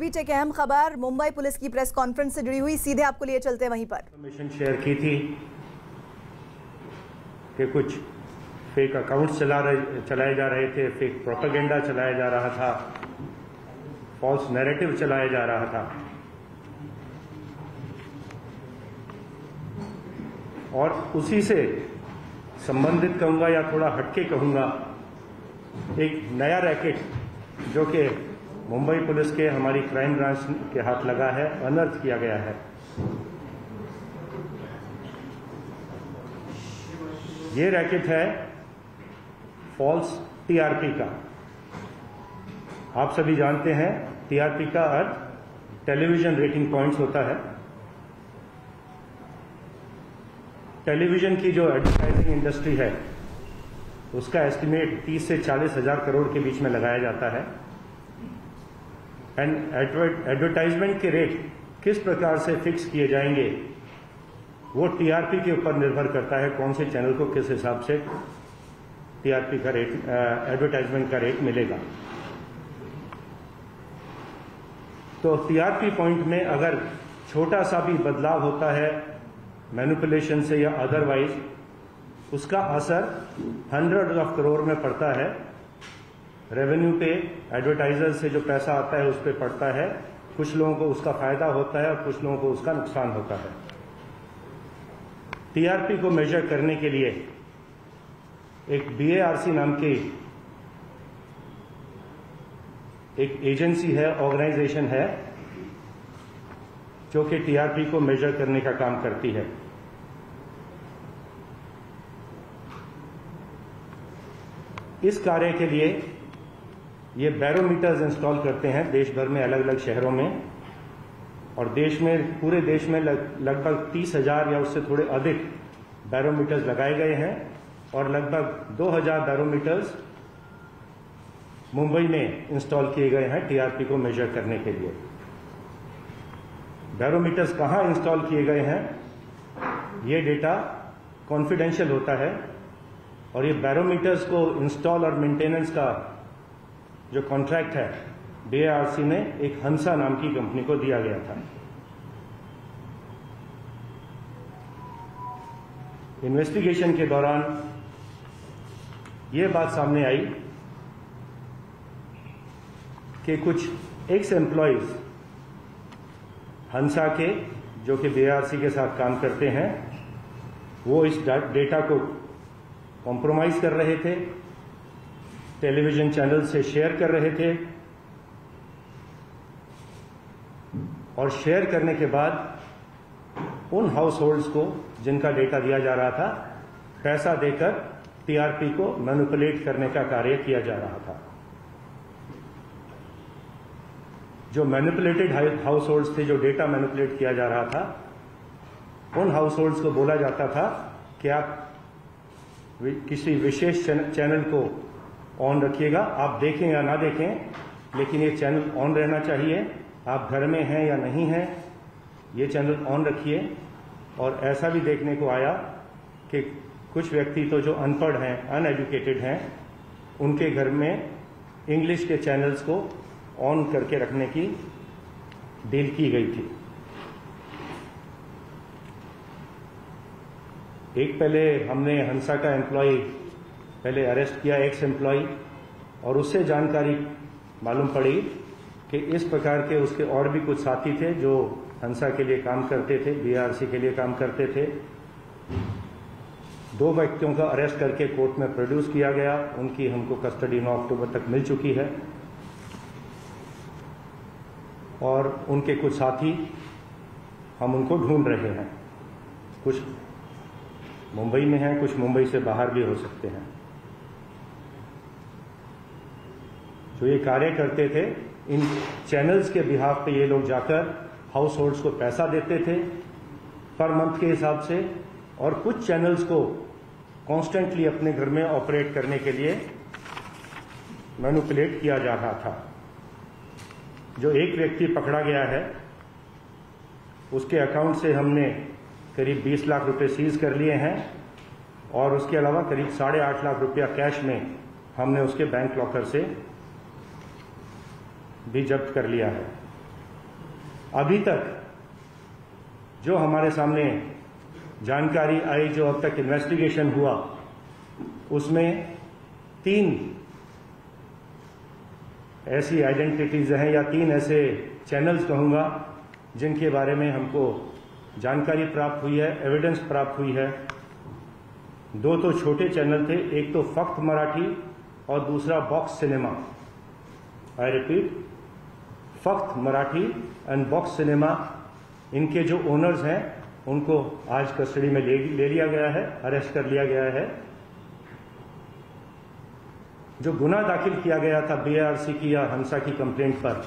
बीच एक अहम खबर मुंबई पुलिस की प्रेस कॉन्फ्रेंस से जुड़ी हुई, सीधे आपको लिए चलते हैं वहीं पर। इन्फॉर्मेशन शेयर की थी कि कुछ फेक अकाउंट्स चलाए जा रहे थे, फेक प्रोपेगेंडा चलाया जा रहा था, फॉल्स नैरेटिव चलाया जा रहा था और उसी से संबंधित कहूंगा या थोड़ा हटके कहूंगा, एक नया रैकेट जो कि मुंबई पुलिस के हमारी क्राइम ब्रांच के हाथ लगा है, अनर्थ किया गया है। ये रैकेट है फॉल्स टीआरपी का। आप सभी जानते हैं टीआरपी का अर्थ टेलीविजन रेटिंग पॉइंट्स होता है। टेलीविजन की जो एडवर्टाइजिंग इंडस्ट्री है उसका एस्टिमेट 30 से 40 हजार करोड़ के बीच में लगाया जाता है। एंड एडवर्टाइजमेंट के रेट किस प्रकार से फिक्स किए जाएंगे वो टीआरपी के ऊपर निर्भर करता है, कौन से चैनल को किस हिसाब से टीआरपी का रेट, एडवर्टाइजमेंट का रेट मिलेगा। तो टीआरपी पॉइंट में अगर छोटा सा भी बदलाव होता है मैनिपुलेशन से या अदरवाइज, उसका असर हंड्रेड ऑफ करोड़ में पड़ता है। रेवेन्यू पे, एडवर्टाइजर से जो पैसा आता है उस पर पड़ता है। कुछ लोगों को उसका फायदा होता है और कुछ लोगों को उसका नुकसान होता है। टीआरपी को मेजर करने के लिए एक बीएआरसी नाम की एक एजेंसी है, ऑर्गेनाइजेशन है, जो कि टीआरपी को मेजर करने का काम करती है। इस कार्य के लिए ये बैरोमीटर्स इंस्टॉल करते हैं देश भर में, अलग अलग शहरों में, और देश में, पूरे देश में लगभग 30,000 या उससे थोड़े अधिक बैरोमीटर्स लगाए गए हैं और लगभग 2,000 बैरोमीटर्स मुंबई में इंस्टॉल किए गए हैं टीआरपी को मेजर करने के लिए। बैरोमीटर्स कहां इंस्टॉल किए गए हैं ये डेटा कॉन्फिडेंशियल होता है और ये बैरोमीटर्स को इंस्टॉल और मेंटेनेंस का जो कॉन्ट्रैक्ट है बीएआरसी ने एक हंसा नाम की कंपनी को दिया गया था। इन्वेस्टिगेशन के दौरान ये बात सामने आई कि कुछ एक्स एम्प्लॉइज हंसा के, जो कि बीएआरसी के साथ काम करते हैं, वो इस डेटा को कॉम्प्रोमाइज कर रहे थे, टेलीविजन चैनल से शेयर कर रहे थे और शेयर करने के बाद उन हाउस होल्ड्स को जिनका डेटा दिया जा रहा था पैसा देकर टीआरपी को मैनिपुलेट करने का कार्य किया जा रहा था। जो मैनिपुलेटेड हाउस होल्ड्स थे, जो डेटा मैनिपुलेट किया जा रहा था, उन हाउस होल्ड्स को बोला जाता था कि आप किसी विशेष चैनल को ऑन रखिएगा, आप देखें या ना देखें, लेकिन ये चैनल ऑन रहना चाहिए। आप घर में हैं या नहीं हैं, ये चैनल ऑन रखिए। और ऐसा भी देखने को आया कि कुछ व्यक्ति तो जो अनपढ़ हैं, अनएजुकेटेड हैं, उनके घर में इंग्लिश के चैनल्स को ऑन करके रखने की डील की गई थी। एक पहले हमने हंसा का एम्प्लॉय पहले अरेस्ट किया, एक्स एम्प्लॉय, और उससे जानकारी मालूम पड़ी कि इस प्रकार के उसके और भी कुछ साथी थे जो हंसा के लिए काम करते थे, बीआरसी के लिए काम करते थे। 2 व्यक्तियों का अरेस्ट करके कोर्ट में प्रोड्यूस किया गया। उनकी हमको कस्टडी 9 अक्टूबर तक मिल चुकी है और उनके कुछ साथी, हम उनको ढूंढ रहे हैं। कुछ मुंबई में हैं, कुछ मुंबई से बाहर भी हो सकते हैं। जो ये कार्य करते थे, इन चैनल्स के बिहाफ पे ये लोग जाकर हाउस होल्ड्स को पैसा देते थे पर मंथ के हिसाब से, और कुछ चैनल्स को कॉन्स्टेंटली अपने घर में ऑपरेट करने के लिए मैनिपुलेट किया जा रहा था। जो एक व्यक्ति पकड़ा गया है, उसके अकाउंट से हमने करीब 20 लाख रुपए सीज कर लिए हैं और उसके अलावा करीब 8.5 लाख रुपया कैश में हमने उसके बैंक लॉकर से भी जब्त कर लिया है। अभी तक जो हमारे सामने जानकारी आई, जो अब तक इन्वेस्टिगेशन हुआ, उसमें 3 ऐसी आइडेंटिटीज हैं या 3 ऐसे चैनल्स कहूंगा जिनके बारे में हमको जानकारी प्राप्त हुई है, एविडेंस प्राप्त हुई है। 2 तो छोटे चैनल थे, एक तो फक्त मराठी और दूसरा बॉक्स सिनेमा। आई रिपीट, फक्त मराठी एंड बॉक्स सिनेमा। इनके जो ओनर्स हैं उनको आज कस्टडी में ले लिया गया है, अरेस्ट कर लिया गया है। जो गुना दाखिल किया गया था बीएआरसी की या हंसा की कंप्लेंट पर,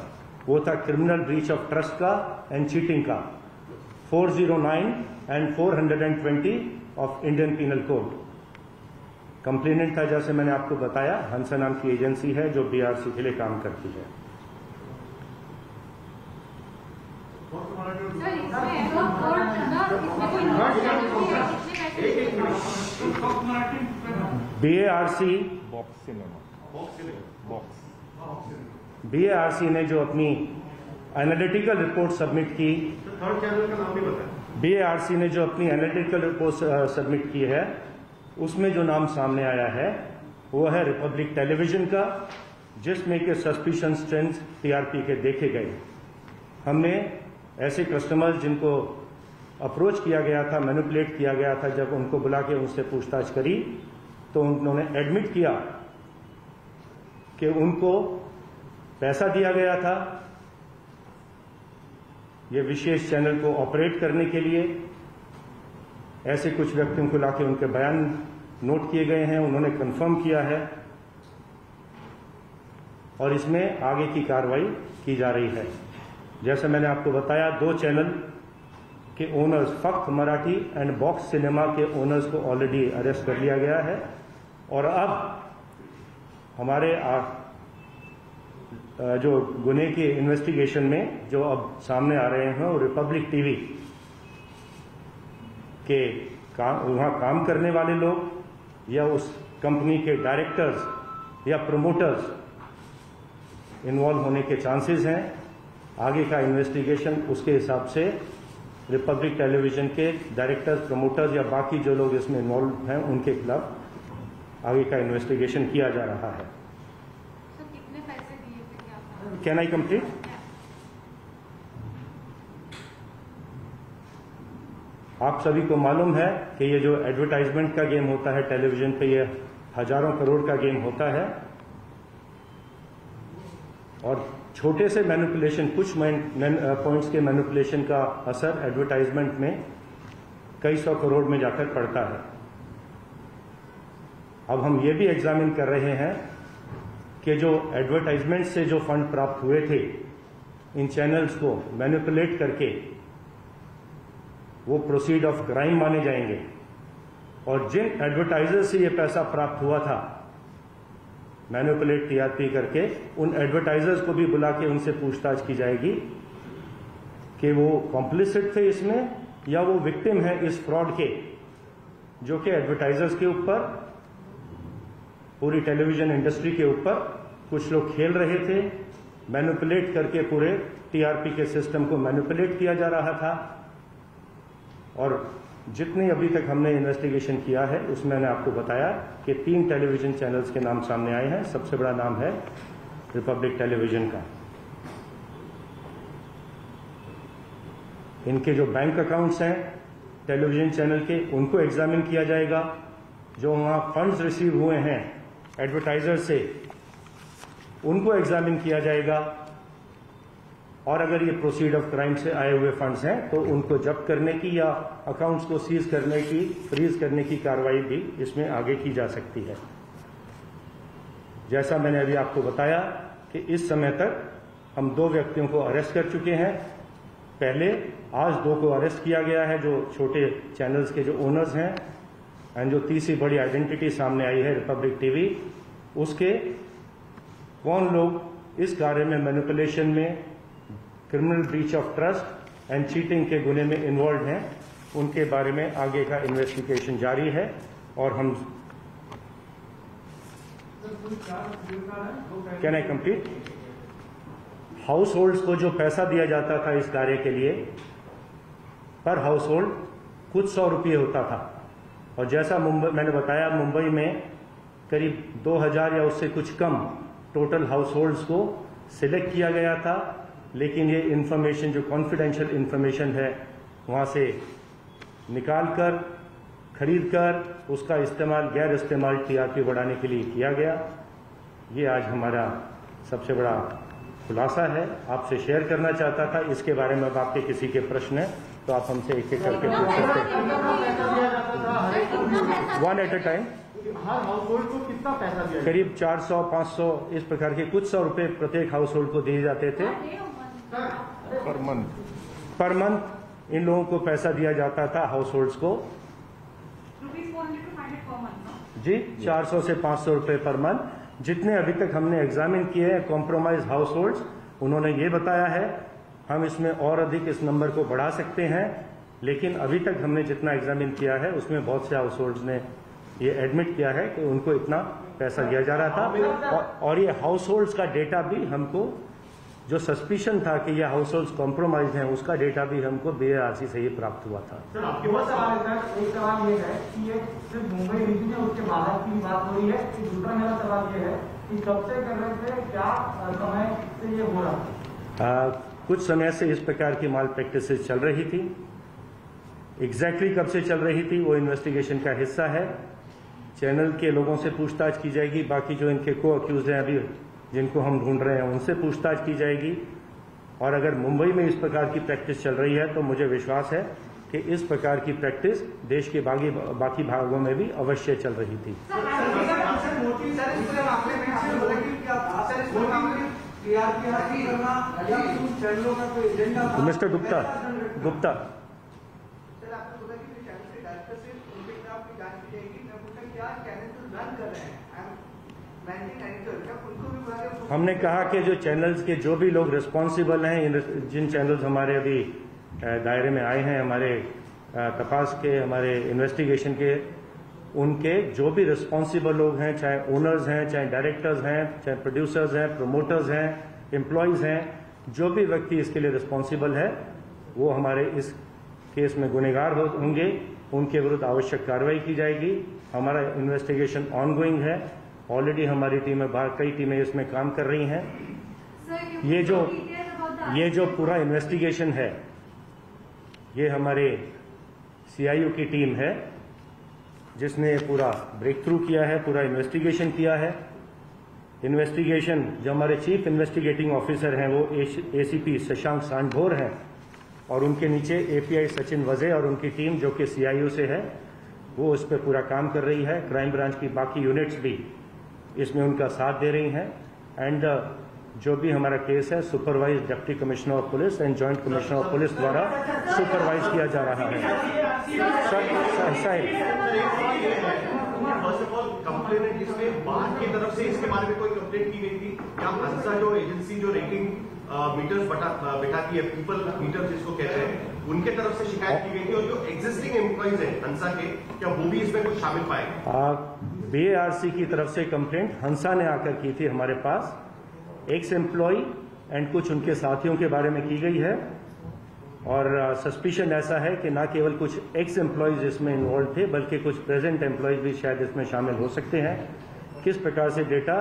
वो था क्रिमिनल ब्रीच ऑफ ट्रस्ट का एंड चीटिंग का, 409 and 420 of Indian Penal Code. Complainant था, जैसे मैंने आपको बताया, हंसा नाम की एजेंसी है जो बीआरसी के लिए काम करती है। बीएआरसी बीएआरसी ने जो अपनी एनालिटिकल रिपोर्ट सबमिट की, थर्ड चैनल का नाम भी बताएं। बीएआरसी ने जो अपनी एनालिटिकल रिपोर्ट सबमिट की है, उसमें जो नाम सामने आया है वो है रिपब्लिक टेलीविजन का, जिसमें के सस्पिशन स्ट्रेंथ टीआरपी के देखे गए। हमने ऐसे कस्टमर्स जिनको अप्रोच किया गया था, मैनिपुलेट किया गया था, जब उनको बुला के उनसे पूछताछ करी तो उन्होंने एडमिट किया कि उनको पैसा दिया गया था ये विशेष चैनल को ऑपरेट करने के लिए। ऐसे कुछ व्यक्तियों को लाके उनके बयान नोट किए गए हैं, उन्होंने कंफर्म किया है और इसमें आगे की कार्रवाई की जा रही है। जैसे मैंने आपको बताया, 2 चैनल के ओनर्स, फक्त मराठी एंड बॉक्स सिनेमा के ओनर्स को ऑलरेडी अरेस्ट कर लिया गया है और अब हमारे जो गुने के इन्वेस्टिगेशन में जो अब सामने आ रहे हैं वो रिपब्लिक टीवी के वहां काम करने वाले लोग या उस कंपनी के डायरेक्टर्स या प्रमोटर्स इन्वॉल्व होने के चांसेस हैं। आगे का इन्वेस्टिगेशन उसके हिसाब से रिपब्लिक टेलीविजन के डायरेक्टर्स, प्रमोटर्स या बाकी जो लोग इसमें इन्वॉल्व हैं उनके खिलाफ आगे का इन्वेस्टिगेशन किया जा रहा है। कितने पैसे दिए थे, क्या? Can I complete? आप सभी को मालूम है कि ये जो एडवर्टाइजमेंट का गेम होता है टेलीविजन पे, ये हजारों करोड़ का गेम होता है और छोटे से मैनिपुलेशन, कुछ पॉइंट्स के मैनिपुलेशन का असर एडवर्टाइजमेंट में कई 100 करोड़ में जाकर पड़ता है। अब हम ये भी एग्जामिन कर रहे हैं कि जो एडवर्टाइजमेंट से जो फंड प्राप्त हुए थे इन चैनल्स को मैनिपुलेट करके, वो प्रोसीड ऑफ क्राइम माने जाएंगे और जिन एडवर्टाइजर से ये पैसा प्राप्त हुआ था मैनिपुलेट टीआरपी करके, उन एडवर्टाइजर्स को भी बुला के उनसे पूछताछ की जाएगी कि वो कॉम्प्लिसिट थे इसमें या वो विक्टिम है इस फ्रॉड के, जो कि एडवर्टाइजर्स के ऊपर, पूरी टेलीविजन इंडस्ट्री के ऊपर कुछ लोग खेल रहे थे। मैनिपुलेट करके पूरे टीआरपी के सिस्टम को मैनिपुलेट किया जा रहा था और जितनी अभी तक हमने इन्वेस्टिगेशन किया है उसमें मैंने आपको बताया कि 3 टेलीविजन चैनल्स के नाम सामने आए हैं। सबसे बड़ा नाम है रिपब्लिक टेलीविजन का। इनके जो बैंक अकाउंट्स हैं टेलीविजन चैनल के, उनको एग्जामिन किया जाएगा। जो वहां फंड्स रिसीव हुए हैं एडवर्टाइजर से, उनको एग्जामिन किया जाएगा और अगर ये प्रोसीड ऑफ क्राइम से आए हुए फंड्स हैं तो उनको जब्त करने की या अकाउंट्स को सीज करने की, फ्रीज करने की कार्रवाई भी इसमें आगे की जा सकती है। जैसा मैंने अभी आपको बताया कि इस समय तक हम 2 व्यक्तियों को अरेस्ट कर चुके हैं। पहले आज 2 को अरेस्ट किया गया है जो छोटे चैनल्स के जो ओनर्स हैं, एंड जो तीसरी बड़ी आइडेंटिटी सामने आई है रिपब्लिक टीवी, उसके कौन लोग इस कार्य में, मैनिपुलेशन में, criminal breach of trust and cheating के गुने में इन्वॉल्व हैं, उनके बारे में आगे का इन्वेस्टिगेशन जारी है। और हम can I complete? House holds को जो पैसा दिया जाता था इस कार्य के लिए, पर हाउस होल्ड कुछ 100 रुपये होता था। और जैसा मैंने बताया, मुंबई में करीब 2000 या उससे कुछ कम टोटल हाउस होल्ड्स को सिलेक्ट किया गया था, लेकिन ये इंफॉर्मेशन जो कॉन्फिडेंशियल इंफॉर्मेशन है वहाँ से निकाल कर, खरीद कर उसका इस्तेमाल, गैर इस्तेमाल टीआरपी बढ़ाने के लिए किया गया। ये आज हमारा सबसे बड़ा खुलासा है, आपसे शेयर करना चाहता था। इसके बारे में अब आपके किसी के प्रश्न हैं तो आप हमसे एक एक करके पूछ सकते हैं, one at a time. Her house hold को कितना पैसा दिया? करीब 400-500 इस प्रकार के कुछ 100 रुपए प्रत्येक हाउस होल्ड को दिए जाते थे पर मंथ। इन लोगों को पैसा दिया जाता था हाउस होल्ड्स को जी 400 से 500 रुपए पर मंथ। जितने अभी तक हमने एग्जामिन किए हैं कॉम्प्रोमाइज हाउस होल्ड्स, उन्होंने ये बताया है हम इसमें और अधिक इस नंबर को बढ़ा सकते हैं, लेकिन अभी तक हमने जितना एग्जामिन किया है उसमें बहुत से हाउस होल्ड्स ने ये एडमिट किया है कि उनको इतना पैसा दिया जा रहा था। और ये हाउस होल्ड्स का डेटा भी हमको, जो सस्पिशन था कि ये हाउस होल्ड्स कॉम्प्रोमाइज हैं, उसका डेटा भी हमको BARC से ही प्राप्त हुआ था। सर आपके पास एक सवाल ये है कि ये सिर्फ मुंबई रीजन है, उसके बाहर की बात हो रही है। दूसरा मेरा सवाल ये है कि कब से कर रहे थे, क्या समय से ये हो रहा था? कुछ समय से इस प्रकार की माल प्रैक्टिसेस चल रही थी। एग्जैक्टली कब से चल रही थी वो इन्वेस्टिगेशन का हिस्सा है। चैनल के लोगों से पूछताछ की जाएगी, बाकी जो इनके को अक्यूज हैं अभी जिनको हम ढूंढ रहे हैं उनसे पूछताछ की जाएगी। और अगर मुंबई में इस प्रकार की प्रैक्टिस चल रही है तो मुझे विश्वास है कि इस प्रकार की प्रैक्टिस देश के बाकी भागों में भी अवश्य चल रही थी। मिस्टर गुप्ता हमने कहा कि जो चैनल्स के जो भी लोग रिस्पॉन्सिबल हैं, जिन चैनल्स हमारे अभी दायरे में आए हैं, हमारे तपास के, हमारे इन्वेस्टिगेशन के, उनके जो भी रिस्पॉन्सिबल लोग हैं, चाहे ओनर्स हैं, चाहे डायरेक्टर्स हैं, चाहे प्रोड्यूसर्स हैं, प्रोमोटर्स हैं, एम्प्लॉयज हैं, जो भी व्यक्ति इसके लिए रिस्पॉन्सिबल है वो हमारे इस केस में गुनहगार होंगे, उनके विरुद्ध आवश्यक कार्रवाई की जाएगी। हमारा इन्वेस्टिगेशन ऑनगोइंग है। ऑलरेडी हमारी टीमें बाहर कई टीमें इसमें काम कर रही हैं। ये जो पूरा इन्वेस्टिगेशन है ये हमारे CIO की टीम है जिसने पूरा ब्रेक थ्रू किया है, पूरा इन्वेस्टिगेशन किया है। इन्वेस्टिगेशन जो हमारे चीफ इन्वेस्टिगेटिंग ऑफिसर हैं वो ACP शशांक सांडभोर हैं और उनके नीचे API सचिन वजे और उनकी टीम जो कि CIO से है वो इस पर पूरा काम कर रही है। क्राइम ब्रांच की बाकी यूनिट्स भी इसमें उनका साथ दे रही हैं। एंड जो भी हमारा केस है supervise deputy commissioner of police and joint commissioner of police द्वारा सुपरवाइज किया जा रहा है। फर्स्ट ऑफ ऑल कंप्लेंट जिसमें बाहर की तरफ से इसके बारे में कोई कंप्लेंट की गई थी क्या? हंसा जो एजेंसी जो रेटिंग मीटर्स बैठाती है, पीपल मीटर जिसको कहते हैं, उनके तरफ से शिकायत की गई थी और जो एग्जिस्टिंग एम्प्लॉइज हैं हंसा के, क्या वो भी इसमें कुछ शामिल पाए? BARC की तरफ से कंप्लेंट हंसा ने आकर की थी हमारे पास। एक्स एम्प्लॉय एंड कुछ उनके साथियों के बारे में की गई है और सस्पिशन ऐसा है कि न केवल कुछ एक्स एम्प्लॉयज इसमें इन्वॉल्व थे बल्कि कुछ प्रेजेंट एम्प्लॉयज भी शायद इसमें शामिल हो सकते हैं। किस प्रकार से डेटा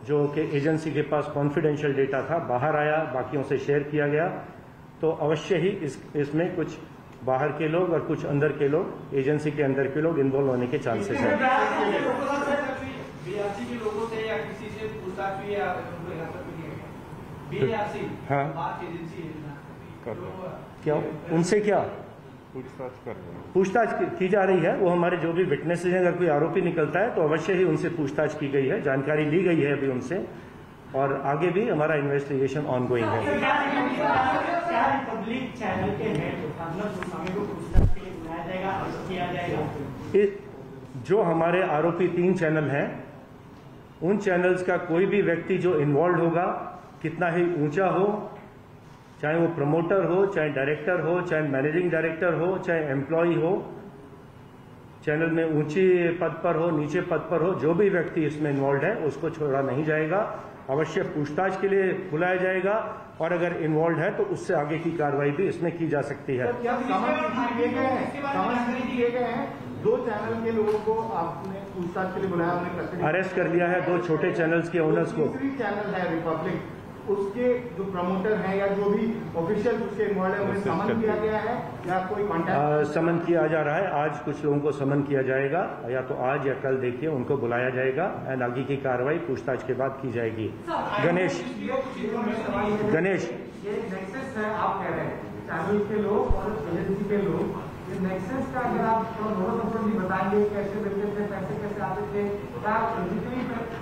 जो कि एजेंसी के पास कॉन्फिडेंशियल डेटा था बाहर आया, बाकियों से शेयर किया गया, तो अवश्य ही इसमें कुछ बाहर के लोग और कुछ अंदर के लोग, एजेंसी के अंदर के लोग इन्वॉल्व होने के चांसेस हैं। हाँ क्या उनसे क्या पूछताछ की जा रही है? वो हमारे जो भी विटनेसेस हैं, अगर कोई आरोपी निकलता है तो अवश्य ही उनसे पूछताछ की गई है, जानकारी ली गई है अभी उनसे, और आगे भी हमारा इन्वेस्टिगेशन ऑनगोइंग है। जो हमारे आरोपी 3 चैनल हैं, उन चैनल्स का कोई भी व्यक्ति जो इन्वॉल्व होगा, कितना ही ऊंचा हो, चाहे वो प्रमोटर हो, चाहे डायरेक्टर हो, चाहे मैनेजिंग डायरेक्टर हो, चाहे एम्प्लॉय हो, चैनल में ऊंची पद पर हो, नीचे पद पर हो, जो भी व्यक्ति इसमें इन्वॉल्व है उसको छोड़ा नहीं जाएगा। अवश्य पूछताछ के लिए बुलाया जाएगा और अगर इन्वॉल्व है तो उससे आगे की कार्रवाई भी इसमें की जा सकती है। क्या समझ दिए गए हैं 2 चैनल के लोगों को आपने पूछताछ के लिए बुलाया, उन्हें अरेस्ट कर लिया है 2 छोटे चैनल्स के ओनर्स को। दूसरी चैनल है रिपब्लिक, उसके जो प्रमोटर हैं या जो भी ऑफिशियल उसके इन्वॉल्व है उन्हें समन किया गया है या कोई कॉन्टैक्ट? समन किया जा रहा है। आज कुछ लोगों को समन किया जाएगा, या तो आज या कल देखिए उनको बुलाया जाएगा एंड आगे की कार्रवाई पूछताछ के बाद की जाएगी। गणेश ये नेक्सस है आप कह रहे हैं, चैनल के लोग और एजेंसी के लोग, ये नेक्सस का अगर आप थोड़ा बताएंगे कैसे तरीके से पैसे कैसे आते थे?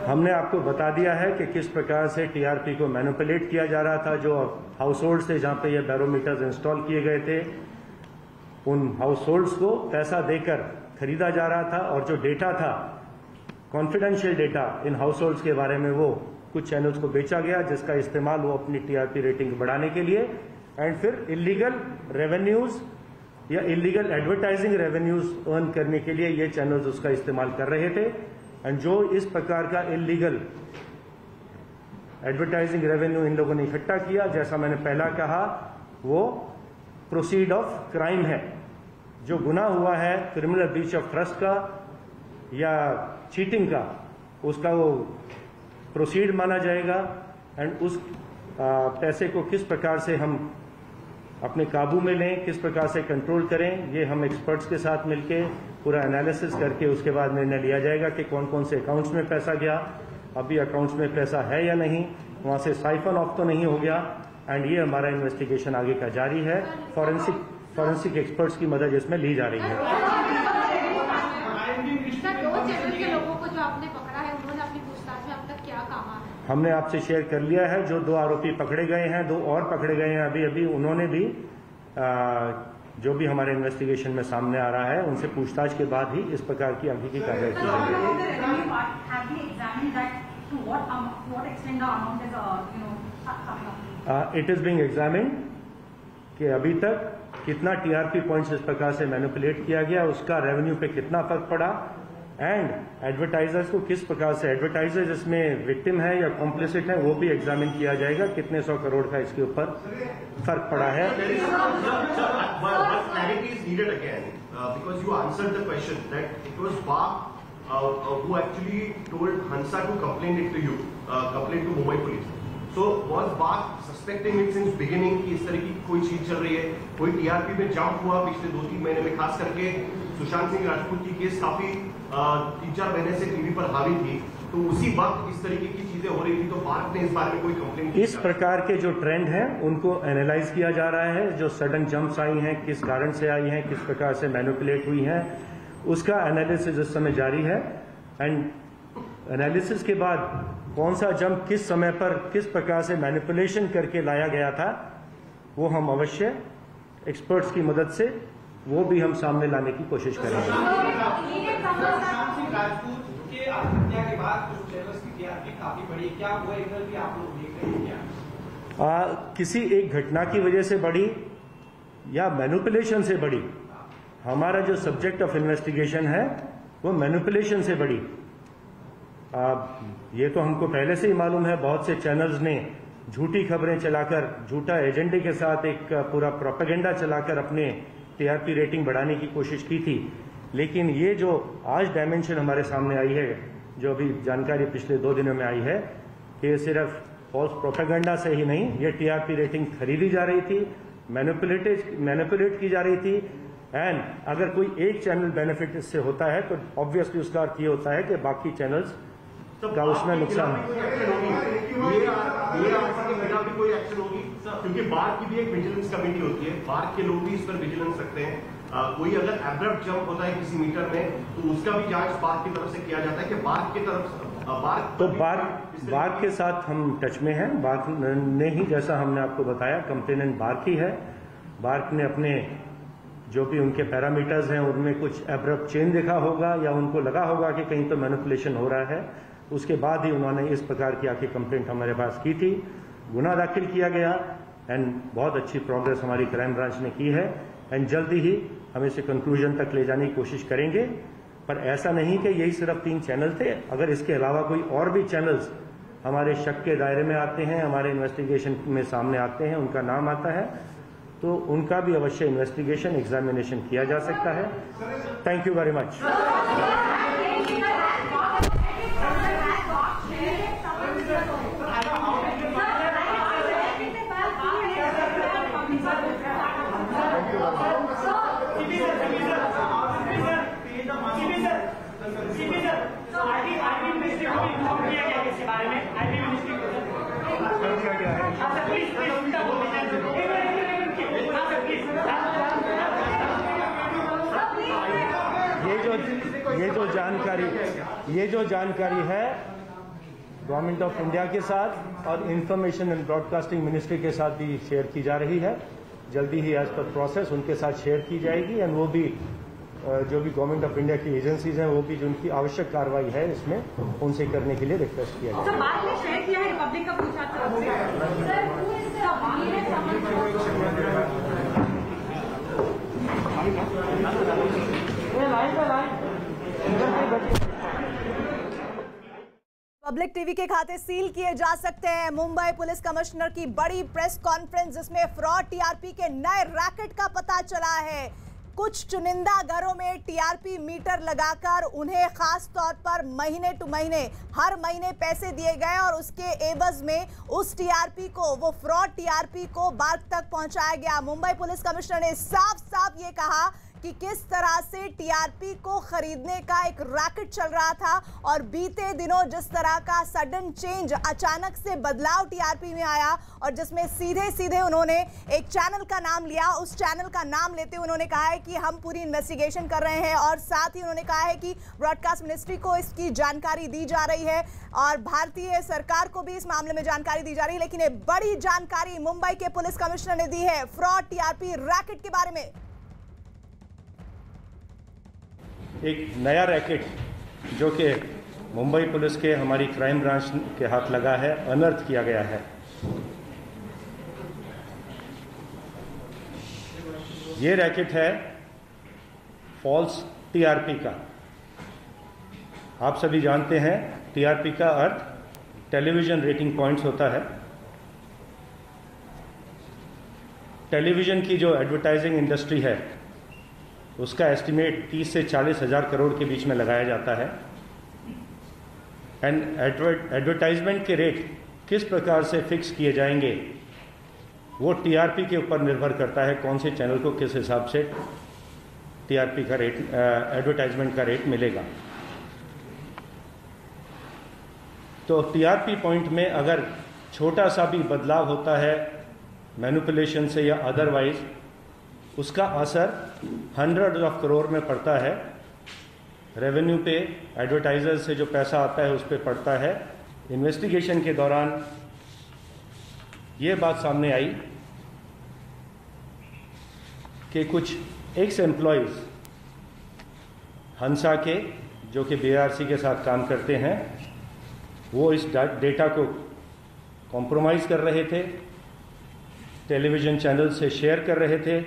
हमने आपको बता दिया है कि किस प्रकार से टीआरपी को मैनिपुलेट किया जा रहा था। जो हाउस होल्ड थे जहां पे ये बैरोमीटर्स इंस्टॉल किए गए थे, उन हाउस होल्ड्स को पैसा देकर खरीदा जा रहा था और जो डेटा था, confidential data in house holds के बारे में, वो कुछ चैनल्स को बेचा गया जिसका इस्तेमाल वो अपनी टीआरपी रेटिंग बढ़ाने के लिए एंड फिर इलीगल रेवेन्यूज या इलीगल एडवर्टाइजिंग रेवेन्यूज अर्न करने के लिए ये चैनल्स उसका इस्तेमाल कर रहे थे। एंड जो इस प्रकार का इलीगल एडवर्टाइजिंग रेवेन्यू इन लोगों ने इकट्ठा किया, जैसा मैंने पहला कहा, वो प्रोसीड ऑफ क्राइम है। जो गुनाह हुआ है क्रिमिनल ब्रीच ऑफ ट्रस्ट का या चीटिंग का, उसका वो प्रोसीड माना जाएगा। एंड उस पैसे को किस प्रकार से हम अपने काबू में लें, किस प्रकार से कंट्रोल करें, ये हम एक्सपर्ट्स के साथ मिलके पूरा एनालिसिस करके उसके बाद निर्णय लिया जाएगा कि कौन कौन से अकाउंट्स में पैसा गया, अभी अकाउंट्स में पैसा है या नहीं, वहां से साइफन ऑफ तो नहीं हो गया। एंड ये हमारा इन्वेस्टिगेशन आगे का जारी है। फॉरेंसिक एक्सपर्ट्स की मदद इसमें ली जा रही है। सर, 2 चैनल के लोगों को जो आपने पकड़ा है, उन्होंने अपनी पूछताछ में अब तक क्या कहा है? हमने आपसे शेयर कर लिया है। जो 2 आरोपी पकड़े गए हैं, 2 और पकड़े गए हैं अभी, उन्होंने भी जो भी हमारे इन्वेस्टिगेशन में सामने आ रहा है, उनसे पूछताछ के बाद ही इस प्रकार की आगे की कार्रवाई की जाएगी। इट इज बीइंग एग्जामिन्ड कि अभी तक कितना टीआरपी पॉइंट्स इस प्रकार से मैनिपुलेट किया गया, उसका रेवेन्यू पे कितना फर्क पड़ा, एंड एडवर्टाइजर्स को किस प्रकार से, एडवर्टाइजर्स इसमें विक्टिम है या कॉम्प्लिसिट है, वो भी एग्जामिन किया जाएगा। कितने 100 करोड़ का इसके ऊपर फर्क पड़ा है। So was BARC suspecting it since beginning कि इस तरह की कोई चीज चल रही है? कोई टीआरपी में जंप हुआ पिछले 2-3 महीने में, खास करके सुशांत सिंह राजपूत की केस काफी 3-4 महीने से टीवी पर हावी थी, तो उसी वक्त इस तरीके की चीजें हो रही थी, तो BARC ने इस बारे में कोई कंप्लेंट? इस प्रकार के जो ट्रेंड हैं उनको एनालाइज किया जा रहा है। जो सडन जंप्स आई हैं, किस कारण से आई हैं, किस प्रकार से मैनिपुलेट हुई हैं, उसका एनालिसिस इस समय जारी है। एंड एनालिसिस के बाद कौन सा जंप किस समय पर किस प्रकार से मैनिपुलेशन करके लाया गया था, वो हम अवश्य एक्सपर्ट्स की मदद से वो भी हम सामने लाने की कोशिश करेंगे। राजपूत के हत्या के बाद कुछ चैनल्स की टीआरपी काफी बढ़ी, क्या वो एंगल भी आप लोग देख रहे हैं क्या? किसी एक घटना की वजह से बढ़ी या मैनिपुलेशन से बढ़ी, हमारा जो सब्जेक्ट ऑफ इन्वेस्टिगेशन है वो मैनिपुलेशन से बढ़ी। ये तो हमको पहले से ही मालूम है। बहुत से चैनल्स ने झूठी खबरें चलाकर, झूठा एजेंडे के साथ एक पूरा प्रोपेगेंडा चलाकर अपने टीआरपी रेटिंग बढ़ाने की कोशिश की थी। लेकिन ये जो आज डायमेंशन हमारे सामने आई है, जो अभी जानकारी पिछले 2 दिनों में आई है, कि ये सिर्फ फॉल्स प्रोपेगेंडा से ही नहीं, ये टीआरपी रेटिंग खरीदी जा रही थी, मैनिपुलेट की जा रही थी। एंड अगर कोई एक चैनल बेनिफिट इससे होता है तो ऑब्वियसली उसका अर्थ ये होता है कि बाकी चैनल्स का उसमें नुकसान। कोई एक्शन होगी क्योंकि BARC की भी एक विजिलेंस कमेटी होती है, BARC के लोग भी इस पर विजिलेंस रखते हैं। कोई अगर एब्रप्ट जंप होता है किसी मीटर में तो उसका भी जांच BARC की तरफ से किया जाता है कि BARC की तरफ तो BARC के साथ हम टच में हैं। BARC ने ही, जैसा हमने आपको बताया, कंप्लेनेंट BARC ही है। BARC ने अपने जो भी उनके पैरामीटर्स हैं उनमें कुछ एब्रप्ट चेंज देखा होगा या उनको लगा होगा कि कहीं तो मैनिपुलेशन हो रहा है, उसके बाद ही उन्होंने इस प्रकार की आके कंप्लेंट हमारे पास की थी, गुना दाखिल किया गया। एंड बहुत अच्छी प्रोग्रेस हमारी क्राइम ब्रांच ने की है एंड जल्दी ही हम इसे कंक्लूजन तक ले जाने की कोशिश करेंगे। पर ऐसा नहीं कि यही सिर्फ 3 चैनल थे, अगर इसके अलावा कोई और भी चैनल्स हमारे शक के दायरे में आते हैं, हमारे इन्वेस्टिगेशन में सामने आते हैं, उनका नाम आता है, तो उनका भी अवश्य इन्वेस्टिगेशन, एग्जामिनेशन किया जा सकता है। Thank you very much. ये जो जानकारी है गवर्नमेंट ऑफ इंडिया के साथ और इंफॉर्मेशन एंड ब्रॉडकास्टिंग मिनिस्ट्री के साथ भी शेयर की जा रही है। जल्दी ही एज पर प्रोसेस उनके साथ शेयर की जाएगी एंड वो भी जो भी गवर्नमेंट ऑफ इंडिया की एजेंसीज हैं वो भी जो उनकी आवश्यक कार्रवाई है इसमें उनसे करने के लिए रिक्वेस्ट किया जाएगा। बाद में शेयर किया है रिपब्लिक का पूछा पब्लिक टीवी के खाते सील किए जा सकते हैं। मुंबई पुलिस कमिश्नर की बड़ी प्रेस कॉन्फ्रेंस जिसमें फ्रॉड टीआरपी के नए रैकेट का पता चला है। कुछ चुनिंदा घरों में टीआरपी मीटर लगाकर उन्हें खास तौर पर महीने टू महीने हर महीने पैसे दिए गए और उसके एवज में उस टीआरपी को, वो फ्रॉड टीआरपी को बार्क तक पहुंचाया गया। मुंबई पुलिस कमिश्नर ने साफ साफ ये कहा कि किस तरह से टीआरपी को खरीदने का एक रैकेट चल रहा था और बीते दिनों जिस तरह का सडन चेंज, अचानक से बदलाव टीआरपी में आया और जिसमें सीधे सीधे उन्होंने एक चैनल का नाम लिया। उस चैनल का नाम लेते हुए उन्होंने कहा है कि हम पूरी इन्वेस्टिगेशन कर रहे हैं और साथ ही उन्होंने कहा है कि ब्रॉडकास्ट मिनिस्ट्री को इसकी जानकारी दी जा रही है और भारतीय सरकार को भी इस मामले में जानकारी दी जा रही है। लेकिन एक बड़ी जानकारी मुंबई के पुलिस कमिश्नर ने दी है फ्रॉड टीआरपी रैकेट के बारे में। एक नया रैकेट जो कि मुंबई पुलिस के, हमारी क्राइम ब्रांच के हाथ लगा है, अनर्थ किया गया है। ये रैकेट है फॉल्स टीआरपी का। आप सभी जानते हैं टीआरपी का अर्थ टेलीविजन रेटिंग पॉइंट्स होता है। टेलीविजन की जो एडवर्टाइजिंग इंडस्ट्री है उसका एस्टिमेट 30 से 40 हज़ार करोड़ के बीच में लगाया जाता है। एंड एडवर्टाइजमेंट के रेट किस प्रकार से फिक्स किए जाएंगे वो टीआरपी के ऊपर निर्भर करता है, कौन से चैनल को किस हिसाब से टीआरपी का रेट, एडवर्टाइजमेंट का रेट मिलेगा। तो टीआरपी पॉइंट में अगर छोटा सा भी बदलाव होता है मैनिपुलेशन से या अदरवाइज, उसका असर हंड्रेड ऑफ करोड़ में पड़ता है। रेवेन्यू पे, एडवर्टाइजर से जो पैसा आता है उस पर पड़ता है। इन्वेस्टिगेशन के दौरान ये बात सामने आई कि कुछ एक्स एम्प्लॉयज हंसा के, जो कि बीआरसी के साथ काम करते हैं, वो इस डेटा को कॉम्प्रोमाइज़ कर रहे थे, टेलीविज़न चैनल से शेयर कर रहे थे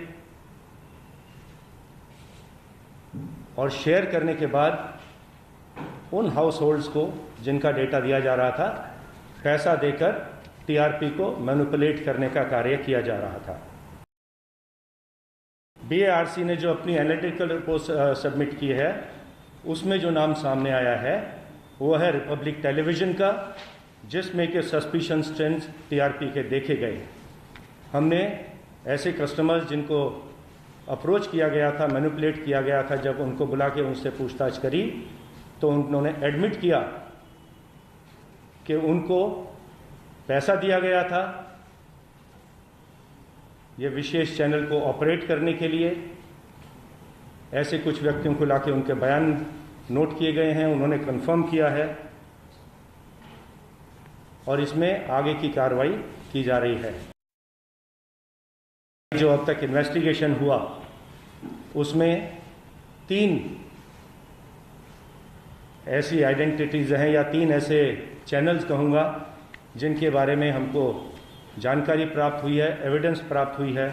और शेयर करने के बाद उन हाउस होल्ड्स को जिनका डेटा दिया जा रहा था पैसा देकर टीआरपी को मैनिपुलेट करने का कार्य किया जा रहा था। बीआरसी ने जो अपनी एनालिटिकल रिपोर्ट सबमिट की है उसमें जो नाम सामने आया है वो है रिपब्लिक टेलीविज़न का, जिसमें के सस्पिशन ट्रेंड्स टीआरपी के देखे गए। हमने ऐसे कस्टमर्स जिनको अप्रोच किया गया था, मैनिपुलेट किया गया था, जब उनको बुला के उनसे पूछताछ करी तो उन्होंने एडमिट किया कि उनको पैसा दिया गया था ये विशेष चैनल को ऑपरेट करने के लिए। ऐसे कुछ व्यक्तियों को लाके उनके बयान नोट किए गए हैं, उन्होंने कंफर्म किया है और इसमें आगे की कार्रवाई की जा रही है। जो अब तक इन्वेस्टिगेशन हुआ उसमें 3 ऐसी आइडेंटिटीज हैं या 3 ऐसे चैनल्स कहूँगा जिनके बारे में हमको जानकारी प्राप्त हुई है, एविडेंस प्राप्त हुई है।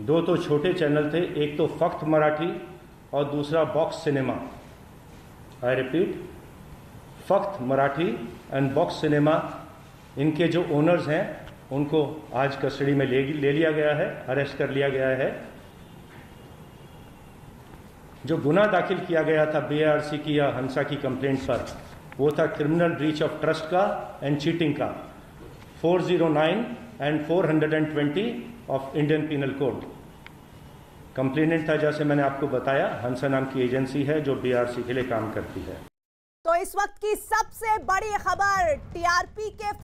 2 तो छोटे चैनल थे, एक तो फक्त मराठी और दूसरा Box Cinema. I repeat, Fakt Marathi and Box Cinema, इनके जो ओनर्स हैं उनको आज कस्टडी में ले लिया गया है, अरेस्ट कर लिया गया है। जो गुनाह दाखिल किया गया था बीआरसी की या हंसा की कंप्लेंट पर, वो था क्रिमिनल ब्रीच ऑफ ट्रस्ट का एंड चीटिंग का, 409 and 420 of Indian penal code. Complainant था, जैसे मैंने आपको बताया, हंसा नाम की एजेंसी है जो बीआरसी के लिए काम करती है। तो इस वक्त की सबसे बड़ी खबर, टीआरपी के